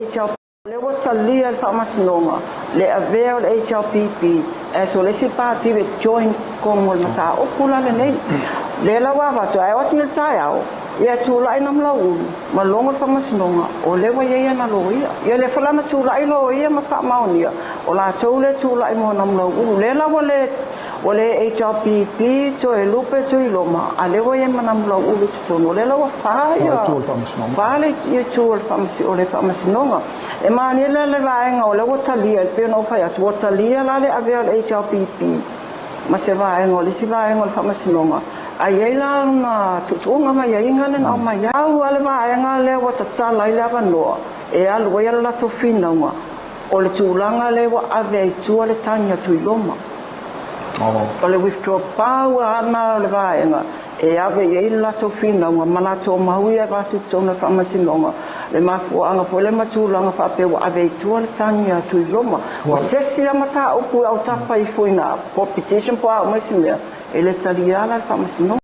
Le watalia le whamasinonga, le avea le HLPP, e so le si pāti le join kongo le mataupu la le nei. Le la wawatu, e wati le tai au, ia tūlai nam la ulu, ma longa le whamasinonga, o le wa ia na lo ia. Ia le whalana tūlai lo ia ma whamaonia, o la tau le tūlai mo nam la ulu. Le la wa le HLPP to e lupe to i loma, a le wa ia ma nam la ulu tutono. Le la wa whaia, whaale ia tū le whamasinonga. E mani le vaenga o le watalia, pe no fai atu watalia la le avea le HLPP. Ma se vaenga o le si vaenga o le whamasinonga. A iei la na tutunga ma iei ngane na o ma iau a le vaenga le watatala i le avanoa. E alu ia la tofina unga. O le tūlanga le wa avea i tua le tania tu i loma. O le withdraw power ana le vaenga. E ave iei la tofina unga mana tō mahui e watu tōna whamasinonga. Le mafuanga po le matulanga whapea ave i tua le tania tu i loma. O sesi a mataupu au tawhai fuina. Po petition po au masimea. E le taliala le whamasinonga.